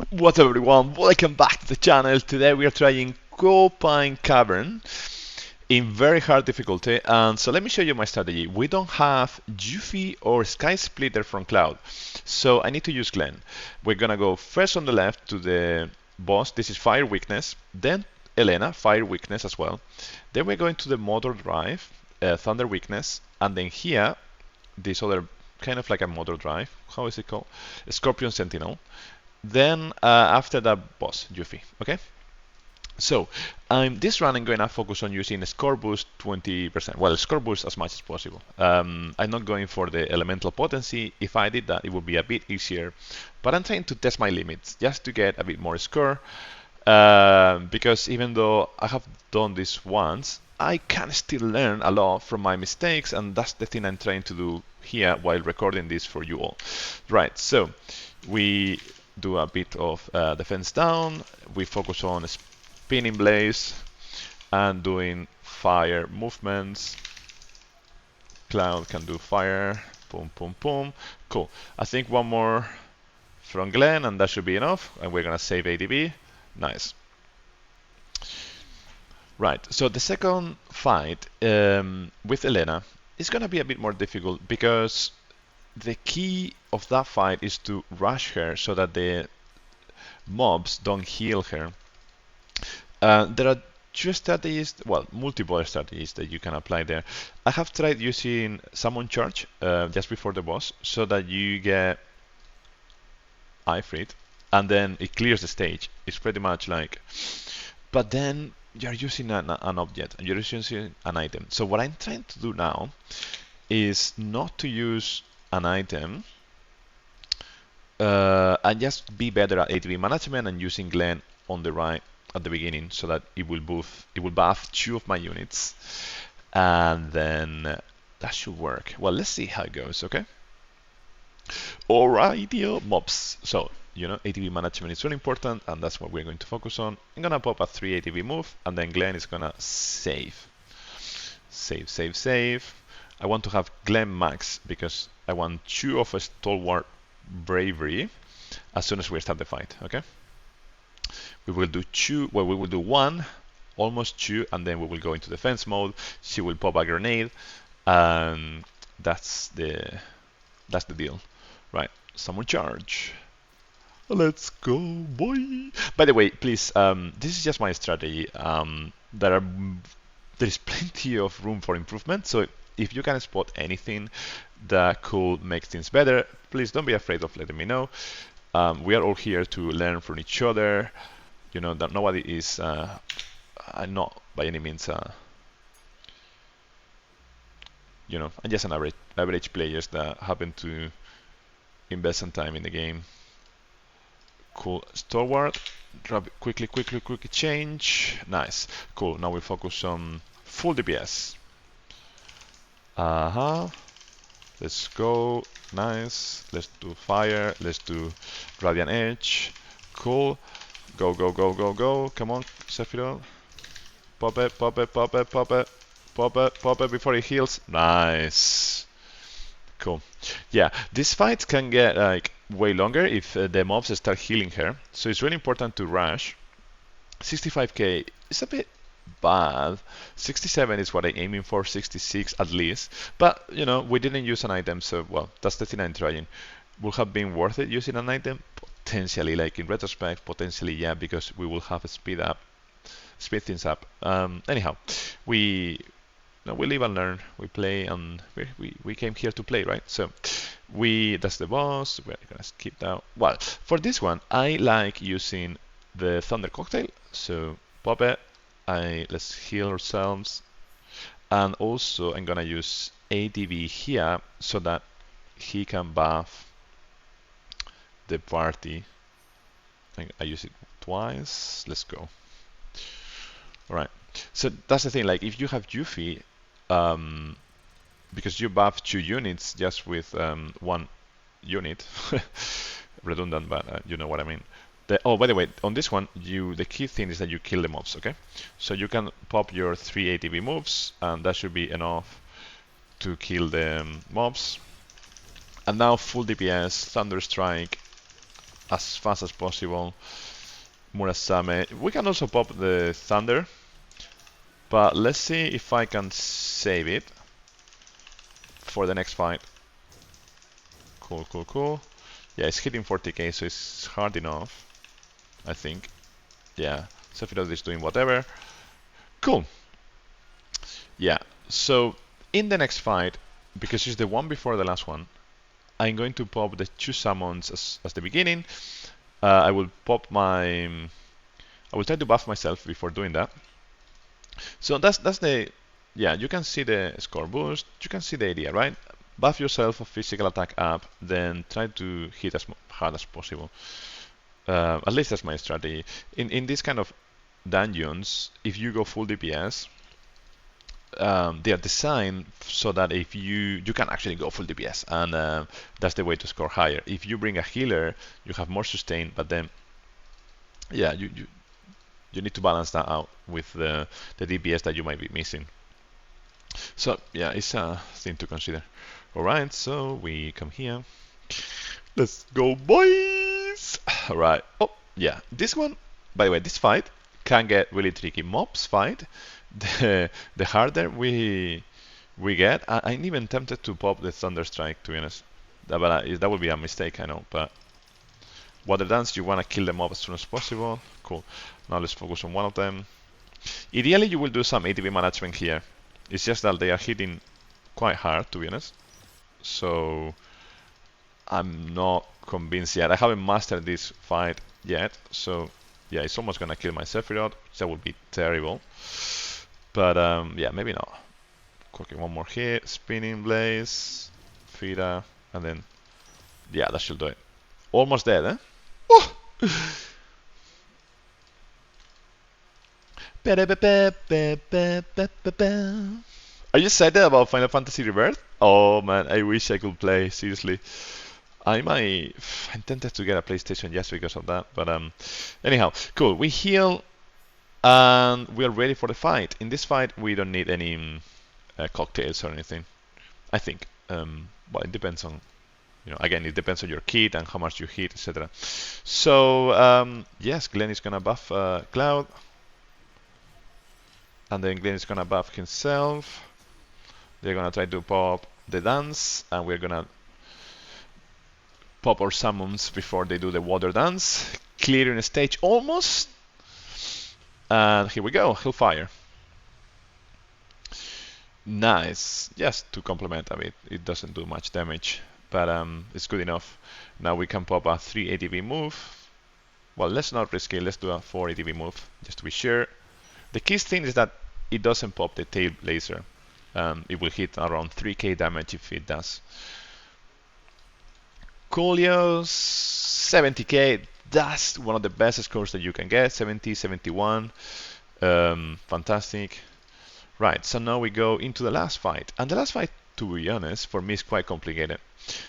What's up everyone, welcome back to the channel. Today we are trying Cawpine Cavern in very hard difficulty, and so let me show you my strategy. We don't have Yuffie or Sky Splitter from Cloud, so I need to use Glenn. We're gonna go first on the left to the boss. This is Fire Weakness, then Elena, Fire Weakness as well. Then we're going to the Motor Drive, Thunder Weakness, and then here, this other kind of like a Motor Drive, how is it called? Scorpion Sentinel. Then after that boss, Yuffie, okay? So this run I'm going to focus on using score boost 20%. Well, score boost as much as possible. I'm not going for the elemental potency. If I did that, it would be a bit easier. But I'm trying to test my limits just to get a bit more score. Because even though I have done this once, I can still learn a lot from my mistakes, and that's the thing I'm trying to do here while recording this for you all. Right, so we do a bit of defense down, we focus on spinning blaze and doing fire movements. Cloud can do fire, boom, boom, boom. Cool. I think one more from Glenn and that should be enough, and we're gonna save ADB. Nice. Right, so the second fight with Elena is gonna be a bit more difficult because the key of that fight is to rush her so that the mobs don't heal her. There are two strategies, well, multiple strategies that you can apply there. I have tried using Summon Charge just before the boss so that you get Ifrit and then it clears the stage. It's pretty much like, but then you're using an object and you're using an item. So what I'm trying to do now is not to use an item and just be better at ATB management and using Glenn on the right at the beginning so that it will buff 2 of my units, and then that should work. Well, let's see how it goes, okay? Alrighty, mobs. So, you know, ATB management is really important, and that's what we're going to focus on. I'm gonna pop a 3 ATB move, and then Glenn is gonna save. Save. I want to have Glenn max because I want 2 of a stalwart bravery as soon as we start the fight, okay? We will do 2, well, we will do 1, almost 2, and then we will go into defense mode. She will pop a grenade, and that's the deal. Right, Summon Charge. Let's go, boy. By the way, please, this is just my strategy. There is plenty of room for improvement, so if you can spot anything that could make things better, please don't be afraid of letting me know. We are all here to learn from each other. You know that nobody is not by any means you know, I'm just an average players that happen to invest some time in the game. Cool. Stalwart, drop it quickly change. Nice. Cool. Now we focus on full DPS. Let's go. Nice. Let's do fire. Let's do Radiant Edge. Cool. Go. Come on, Sephiroth. Pop it before he heals. Nice. Cool. Yeah, this fight can get like way longer if the mobs start healing her. So it's really important to rush. 65k is a bit bad. 67 is what I'm aiming for, 66 at least. But, you know, we didn't use an item, so, well, that's the thing I'm trying. Would have been worth it using an item? Potentially, like in retrospect, potentially, yeah, because we will have a speed things up. Anyhow, we live and learn. We play, and we came here to play, right? So that's the boss. We're gonna skip that. Well, for this one, I like using the Thunder Cocktail. So pop it. Let's heal ourselves, and also I'm gonna use ATB here so that he can buff the party. I use it twice. Let's go. All right. So that's the thing. Like if you have Yuffie, because you buff 2 units just with 1 unit, redundant, but you know what I mean. Oh, by the way, on this one, the key thing is that you kill the mobs, okay? So you can pop your 3 ATB moves, and that should be enough to kill the mobs. And now full DPS, Thunder Strike, as fast as possible. Murasame. We can also pop the Thunder, but let's see if I can save it for the next fight. Cool, cool, cool. Yeah, it's hitting 40k, so it's hard enough, I think. Yeah, Sephiroth is doing whatever. Cool. Yeah, so in the next fight, because it's the one before the last one, I'm going to pop the 2 summons as the beginning. I will pop my... I will try to buff myself before doing that. So that's the... Yeah, you can see the score boost. You can see the idea, right? Buff yourself a physical attack up, then try to hit as hard as possible. At least that's my strategy. In this kind of dungeons, if you go full DPS, they are designed so that if you can actually go full DPS, and that's the way to score higher. If you bring a healer, you have more sustain, but then yeah, you need to balance that out with the DPS that you might be missing. So yeah, it's a thing to consider. Alright, so we come here. Let's go, boys! Alright. Oh, yeah. This one, by the way, this fight can get really tricky. Mobs fight, the harder we get. I'm even tempted to pop the Thunder Strike, to be honest. That would be a mistake, I know. But Water Dance, you want to kill the mob as soon as possible. Cool. Now let's focus on one of them. Ideally, you will do some ATB management here. It's just that they are hitting quite hard, to be honest. So I'm not convinced yet. I haven't mastered this fight yet, so yeah, it's almost gonna kill my Sephiroth. That would be terrible. But yeah, maybe not. Okay, one more hit, spinning blaze, Fira, and then yeah, that should do it. Almost dead, eh? Oh! Are you excited about Final Fantasy Rebirth? Oh man, I wish I could play, seriously. I'm tempted to get a PlayStation just because of that, but anyhow, cool. We heal and we are ready for the fight. In this fight, we don't need any cocktails or anything, I think. Well, it depends on, again, it depends on your kit and how much you hit, etc. So yes, Glenn is gonna buff Cloud, and then Glenn is gonna buff himself. They're gonna try to pop the dance, and we're gonna pop our summons before they do the water dance. Clearing a stage almost. And here we go, Hellfire. Nice. Just to complement a bit. It doesn't do much damage, but it's good enough. Now we can pop a 3 ATB move. Well, let's not risk it. Let's do a 4 ATB move, just to be sure. The key thing is that it doesn't pop the tail laser. It will hit around 3k damage if it does. Coolios, 70k. That's one of the best scores that you can get. 70, 71. Fantastic. Right, so now we go into the last fight. And the last fight, to be honest, for me is quite complicated.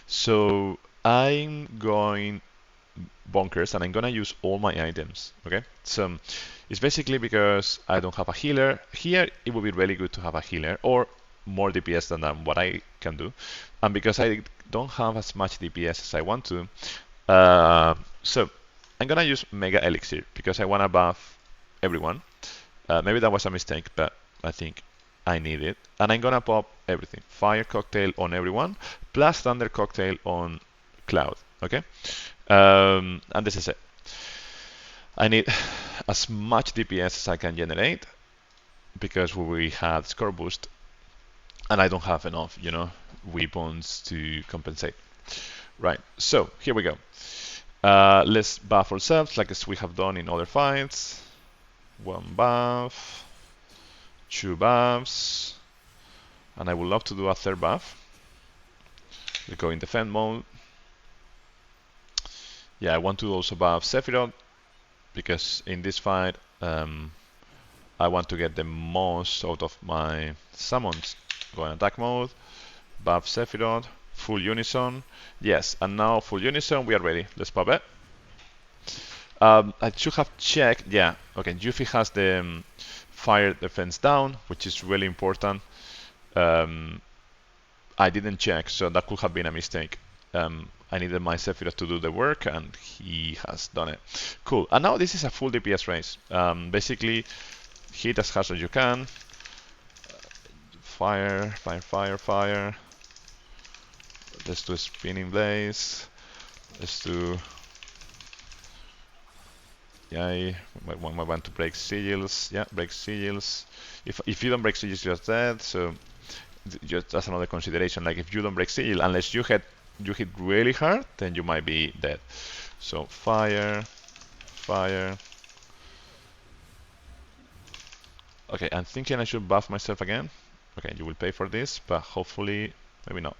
So I'm going bonkers and I'm gonna use all my items. Okay, so it's basically because I don't have a healer. Here it would be really good to have a healer or more DPS than what I can do, and because I don't have as much DPS as I want to, so I'm gonna use Mega Elixir because I wanna buff everyone. Maybe that was a mistake, but I think I need it, and I'm gonna pop everything. Fire Cocktail on everyone, plus Thunder Cocktail on Cloud. Okay. And this is it. I need as much DPS as I can generate because we had score boost and I don't have enough, weapons to compensate. Right, so here we go. Let's buff ourselves like as we have done in other fights. 1 buff, 2 buffs, and I would love to do a 3rd buff. We go in defend mode. Yeah, I want to also buff Sephiroth because in this fight I want to get the most out of my summons. Go in attack mode, buff Sephiroth, full unison. Yes, and now full unison, we are ready. Let's pop it. I should have checked. Yeah, okay, Yuffie has the fire defense down, which is really important. I didn't check, so that could have been a mistake. I needed my Sephiroth to do the work, and he has done it. Cool. And now this is a full DPS race. Basically, hit as hard as you can. Fire, fire, fire, fire. Let's do a spinning blaze. Let's do... Yay. One more one to break sigils. Yeah, break sigils. If you don't break sigils, you're dead. So just that's another consideration. Like if you don't break sigil, unless you hit really hard, then you might be dead. So fire, fire. Okay, I'm thinking I should buff myself again. Okay, you will pay for this, but hopefully, maybe not.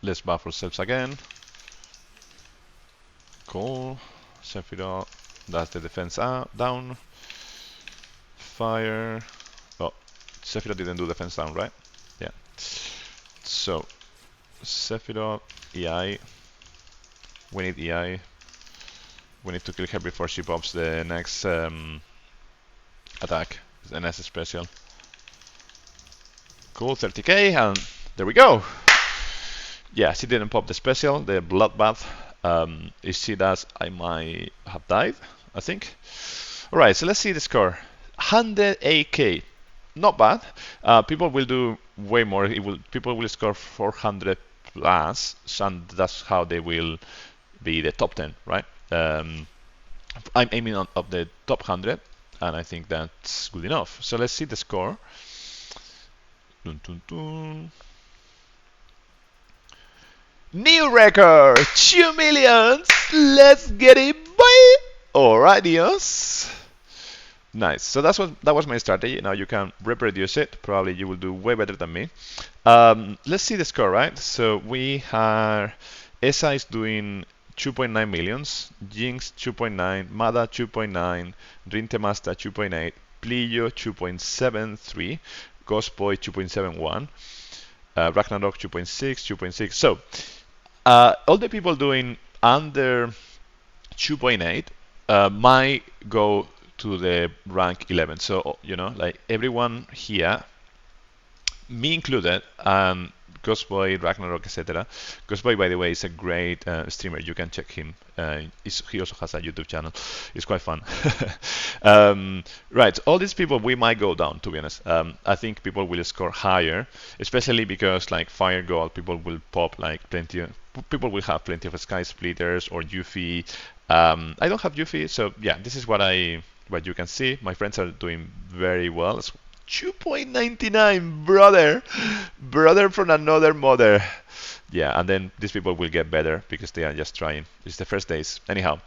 Let's buff ourselves again. Cool. Sephiroth. That's the defense down. Fire. Oh, Sephiroth didn't do defense down, right? Yeah. So, Sephiroth, EI. We need EI. We need to kill her before she pops the next attack, the next special. Cool, 30k, and there we go. Yeah, she didn't pop the special, the bloodbath. If she does, I might have died, I think. Alright, so let's see the score. 108k. Not bad. People will do way more. People will score 400 plus, and that's how they will be the top 10, right? I'm aiming on up the top 100, and I think that's good enough. So let's see the score. Dun, dun, dun. New record, 2 millions. Let's get it, boy. Alright, Dios. Nice. So that was my strategy. Now you can reproduce it. Probably you will do way better than me. Let's see the score, right? So we are SI is doing 2.9 millions, Jinx 2.9, Mada 2.9, Rintemaster 2.8, Plio 2.73, Ghostboy 2.71, Ragnarok 2.6, 2.6. So all the people doing under 2.8 might go to the rank 11. So you know, like everyone here, me included, Ghostboy, Ragnarok, etc. Ghostboy, by the way, is a great streamer. You can check him. He also has a YouTube channel. It's quite fun. Right, all these people, we might go down, to be honest. I think people will score higher, especially because like Fire Gold, people will pop like plenty. People will have plenty of Sky Splitters or Yuffie. I don't have Yuffie, so yeah, this is what you can see. My friends are doing very well. 2.99, brother from another mother. Yeah, and then these people will get better because they are just trying. It's the first days. Anyhow,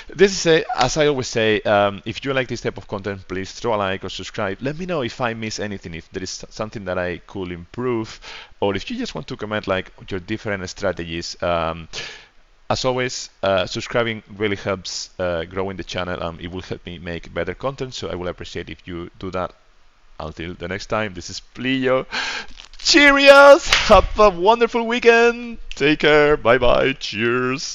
this is as I always say, if you like this type of content, please throw a like or subscribe. Let me know if I miss anything, if there is something that I could improve, or if you just want to comment like your different strategies. As always, subscribing really helps growing the channel, and it will help me make better content, so I will appreciate if you do that. Until the next time, this is Plio. Cheerios! Have a wonderful weekend! Take care, bye bye, cheers!